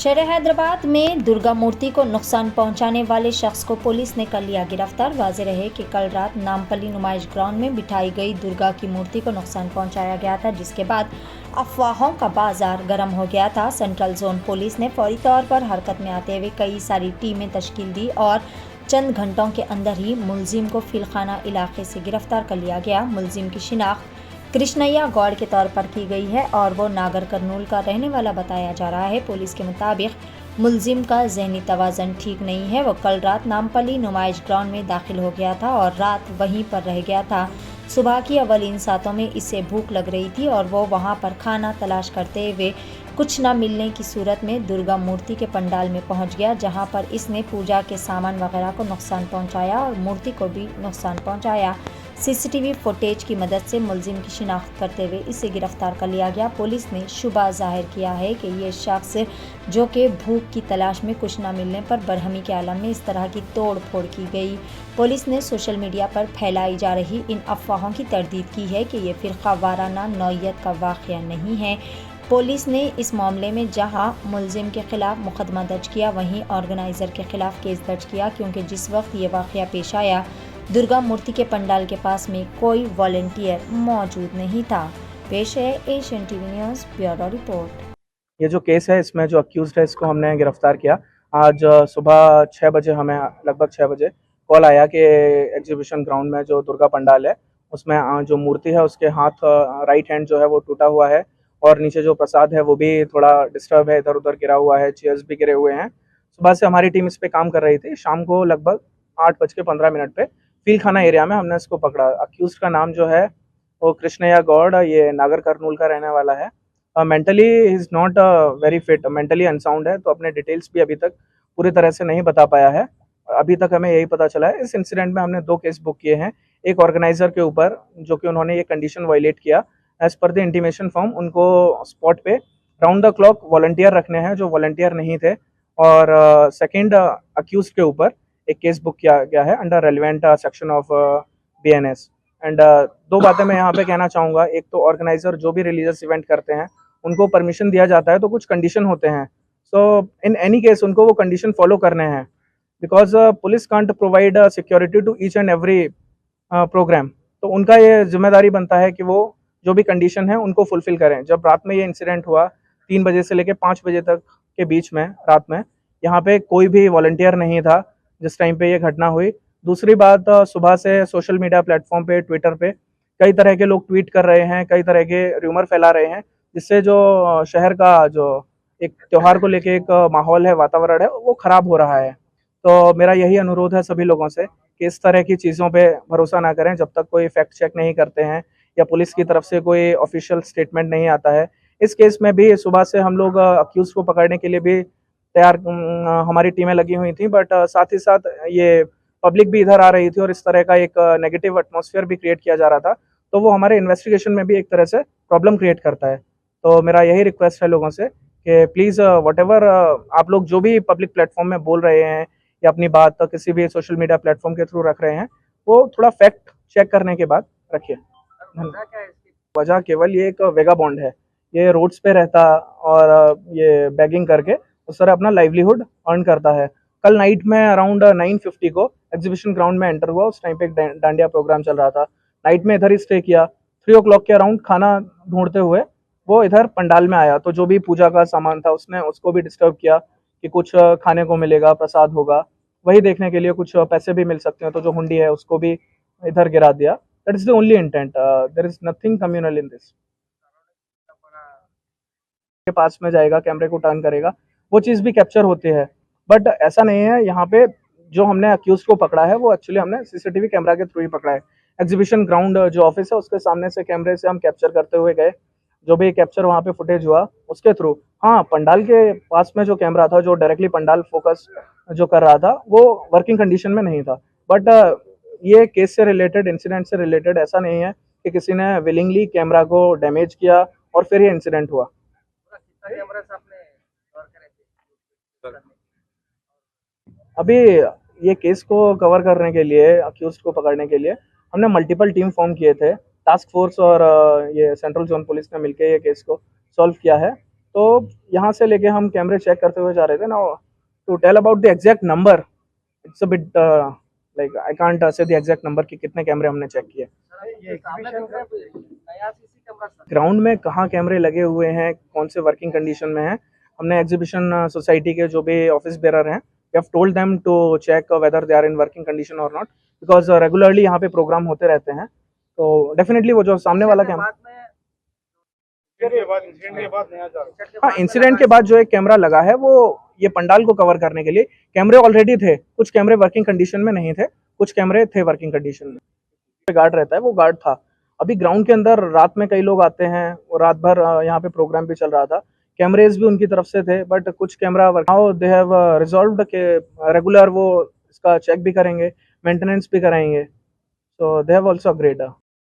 शहर हैदराबाद में दुर्गा मूर्ति को नुकसान पहुंचाने वाले शख्स को पुलिस ने कर लिया गिरफ्तार। वाज़ेह रहे कि कल रात नामपल्ली नुमाइश ग्राउंड में बिठाई गई दुर्गा की मूर्ति को नुकसान पहुंचाया गया था, जिसके बाद अफवाहों का बाजार गर्म हो गया था। सेंट्रल जोन पुलिस ने फौरी तौर पर हरकत में आते हुए कई सारी टीमें तश्कील दी और चंद घंटों के अंदर ही मुलजिम को फिलखाना इलाके से गिरफ्तार कर लिया गया। मुलजिम की शिनाख्त कृष्णैया गौड़ के तौर पर की गई है और वो नागर कर्नूल का रहने वाला बताया जा रहा है। पुलिस के मुताबिक मुलजिम का ज़हनी तवाज़न ठीक नहीं है। वो कल रात नामपल्ली नुमाइश ग्राउंड में दाखिल हो गया था और रात वहीं पर रह गया था। सुबह की अवलीन सातों में इसे भूख लग रही थी और वो वहां पर खाना तलाश करते हुए कुछ न मिलने की सूरत में दुर्गा मूर्ति के पंडाल में पहुंच गया, जहां पर इसने पूजा के सामान वगैरह को नुकसान पहुंचाया और मूर्ति को भी नुकसान पहुंचाया। सीसीटीवी फुटेज की मदद से मुलजिम की शिनाख्त करते हुए इसे गिरफ्तार कर लिया गया। पुलिस ने शुबा जाहिर किया है कि ये शख्स जो कि भूख की तलाश में कुछ न मिलने पर बरहमी के आलम में इस तरह की तोड़ फोड़ की गई। पुलिस ने सोशल मीडिया पर फैलाई जा रही इन अफवाहों की तरदीद की है कि ये फ़िरका वाराना नौइयत का वाक़या नहीं है। पुलिस ने इस मामले में जहां मुलजिम के खिलाफ मुकदमा दर्ज किया, वहीं ऑर्गेनाइज़र के खिलाफ केस दर्ज किया, क्योंकि जिस वक्त ये वाक़या पेश आया दुर्गा मूर्ति के पंडाल के पास में कोई वॉलंटियर मौजूद नहीं था। पेश है Asian TV news bureau report. ये जो केस है, इसमें जो अक्यूज्ड है इसको हमने गिरफ्तार किया। आज सुबह 6 बजे हमें लगभग 6 बजे कॉल आया कि एग्जीबिशन ग्राउंड में जो दुर्गा पंडाल है उसमें जो मूर्ति है उसके हाथ राइट हैंड जो है वो टूटा हुआ है और नीचे जो प्रसाद है वो भी थोड़ा डिस्टर्ब है, इधर उधर गिरा हुआ है, चेयर्स भी गिरे हुए हैं। सुबह से हमारी टीम इस पे काम कर रही थी। शाम को लगभग 8:15 पे फीलखाना एरिया में हमने इसको पकड़ा। अक्यूज्ड का नाम जो है वो कृष्णैया गौड़, ये नागर कर्नूल का रहने वाला है। Mentally is not very fit, mentally unsound है, तो अपने डिटेल्स भी अभी तक पूरी तरह से नहीं बता पाया है। अभी तक हमें यही पता चला है। इस इंसिडेंट में हमने 2 केस बुक किए हैं। एक ऑर्गेनाइजर के ऊपर जो कि उन्होंने ये कंडीशन वायलेट किया, as per the intimation form उनको स्पॉट पे राउंड द क्लॉक वॉलंटियर रखने हैं जो वॉलंटियर नहीं थे। और सेकेंड अक्यूज के ऊपर एक केस बुक किया गया है under relevant section of BNS। And 2 बातें मैं यहाँ पे कहना चाहूँगा। एक तो ऑर्गेनाइजर जो भी रिलीजियस इवेंट करते हैं उनको परमिशन दिया जाता है तो कुछ कंडीशन होते हैं, सो इन एनी केस उनको वो कंडीशन फॉलो करने हैं, because police can't provide security to each and every programme. तो उनका ये जिम्मेदारी बनता है कि वो जो भी कंडीशन है उनको फुलफिल करें। जब रात में ये इंसिडेंट हुआ 3 बजे से लेकर 5 बजे तक के बीच में रात में यहाँ पे कोई भी वॉलंटियर नहीं था जिस टाइम पे ये घटना हुई। दूसरी बात, सुबह से सोशल मीडिया प्लेटफॉर्म पे, ट्विटर पे कई तरह के लोग ट्वीट कर रहे हैं, कई तरह के र्यूमर फैला रहे हैं, जिससे जो शहर का जो एक त्योहार को लेके एक माहौल है, वातावरण है, वो खराब हो रहा है। तो मेरा यही अनुरोध है सभी लोगों से कि इस तरह की चीज़ों पे भरोसा ना करें जब तक कोई फैक्ट चेक नहीं करते हैं या पुलिस की तरफ से कोई ऑफिशियल स्टेटमेंट नहीं आता है। इस केस में भी सुबह से हम लोग अक्यूज को पकड़ने के लिए भी तैयार, हमारी टीमें लगी हुई थी, बट साथ ही साथ ये पब्लिक भी इधर आ रही थी और इस तरह का एक नेगेटिव एटमॉस्फेयर भी क्रिएट किया जा रहा था, तो वो हमारे इन्वेस्टिगेशन में भी एक तरह से प्रॉब्लम क्रिएट करता है। तो मेरा यही रिक्वेस्ट है लोगों से कि प्लीज़ व्हाटएवर आप लोग जो भी पब्लिक प्लेटफॉर्म में बोल रहे हैं या अपनी बात किसी भी सोशल मीडिया प्लेटफॉर्म के थ्रू रख रहे हैं, वो थोड़ा फैक्ट चेक करने के बाद रखिए। वजह केवल ये एक वेगाबॉन्ड है, ये रोड्स पे रहता और ये बैगिंग करके उस तरह अपना लाइवलीहुड अर्न करता है। कल नाइट में अराउंड 9:50 को एग्जीबिशन ग्राउंड में एंटर हुआ। उस टाइम पे एक डांडिया प्रोग्राम चल रहा था। नाइट में इधर ही स्टे किया। 3 o'clock के अराउंड खाना ढूंढते हुए वो इधर पंडाल में आया, तो जो भी पूजा का सामान था उसने उसको भी डिस्टर्ब किया कि कुछ खाने को मिलेगा, प्रसाद होगा, वही देखने के लिए कुछ पैसे भी मिल सकते हैं, तो जो हुंडी है उसको भी इधर गिरा दिया। That is the only intent, there is nothing communal in this. के पास में जाएगा, कैमरे को टर्न करेगा, वो चीज़ भी कैप्चर होती है। बट ऐसा नहीं है। यहाँ पे जो हमने अक्यूज को पकड़ा है वो एक्चुअली हमने सीसीटीवी कैमरा के थ्रू ही पकड़ा है। एग्जीबिशन ग्राउंड जो ऑफिस है उसके सामने से कैमरे से हम कैप्चर करते हुए गए, जो भी कैप्चर वहाँ पे फुटेज हुआ उसके थ्रू। हाँ, पंडाल के पास में जो कैमरा था जो डायरेक्टली पंडाल फोकस जो कर रहा था वो वर्किंग कंडीशन में नहीं था। बट ये केस से रिलेटेड, इंसिडेंट से रिलेटेड ऐसा नहीं है कि किसी ने विलिंगली कैमरा को डैमेज किया और फिर ये इंसिडेंट हुआ। अभी ये केस को कवर करने के लिए, अक्यूज को पकड़ने के लिए हमने मल्टीपल टीम फॉर्म किए थे। टास्क फोर्स और ये सेंट्रल जोन पुलिस ने मिलकर ये केस को सॉल्व किया है। तो यहाँ से लेके हम कैमरे चेक करते हुए जा रहे थे ना, to tell about the exact number it's a bit like I can't say the exact number कि कितने कैमरे हमने चेक किए। ग्राउंड में कहाँ कैमरे लगे हुए हैं, कौन से वर्किंग कंडीशन में हैं, हमने एग्जीबिशन सोसाइटी के जो भी ऑफिस बेरर हैं, we have told them to check whether they are in working condition और नॉट, बिकॉज रेगुलरली यहाँ पे प्रोग्राम होते रहते हैं। तो डेफिनेटली वो जो सामने वाला कैमरा, हाँ, इंसिडेंट के बाद जो एक कैमरा लगा है वो ये पंडाल को कवर करने के लिए, कैमरे ऑलरेडी थे, कुछ कैमरे वर्किंग कंडीशन में नहीं थे, कुछ कैमरे थे वर्किंग कंडीशन में। गार्ड रहता है, वो गार्ड था। अभी ग्राउंड के अंदर रात में कई लोग आते हैं और रात भर यहाँ पे प्रोग्राम भी चल रहा था, कैमरेज भी उनकी तरफ से थे, बट कुछ camera now they have resolved के रेगुलर वो इसका चेक भी करेंगे, मेंटेनेंस भी कराएंगे, सो दे हैव आल्सो अपग्रेड।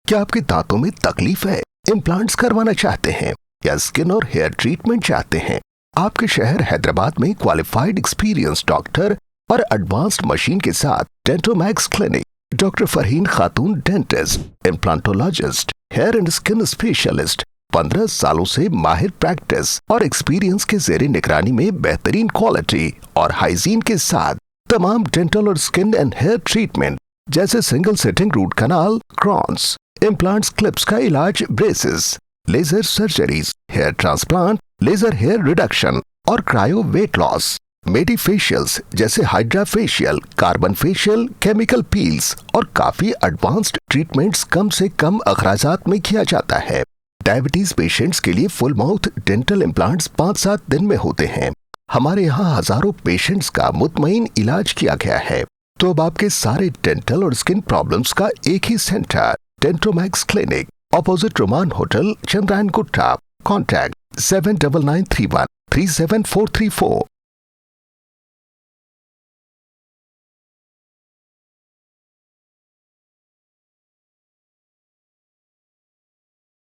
क्या आपके दांतों में तकलीफ है, इम्प्लांट्स करवाना चाहते हैं या स्किन और हेयर ट्रीटमेंट चाहते हैं? आपके शहर हैदराबाद में क्वालिफाइड एक्सपीरियंस डॉक्टर और एडवांस्ड मशीन के साथ Dentomax clinic, doctor Farheen Khatoon dentist, implantologist, hair and skin specialist, 15 सालों से माहिर प्रैक्टिस और एक्सपीरियंस के ज़ेरे निगरानी में बेहतरीन क्वालिटी और हाइजीन के साथ तमाम डेंटल और स्किन एंड हेयर ट्रीटमेंट जैसे single sitting root canal, crowns, implants, clips का इलाज, braces, laser surgeries, hair transplant, laser hair reduction और cryo weight loss, medi facials जैसे hydra facial, carbon facial, chemical peels और काफी advanced treatments कम से कम अखराजात में किया जाता है। डायबिटीज पेशेंट्स के लिए फुल माउथ डेंटल इम्प्लांट्स 5-7 दिन में होते हैं। हमारे यहाँ हजारों पेशेंट्स का मुतमईन इलाज किया गया है। तो अब आपके सारे डेंटल और स्किन प्रॉब्लम्स का एक ही centre, Dentomax clinic, opposite Roman hotel, Chandrayan Gutta. Contact 7993137434।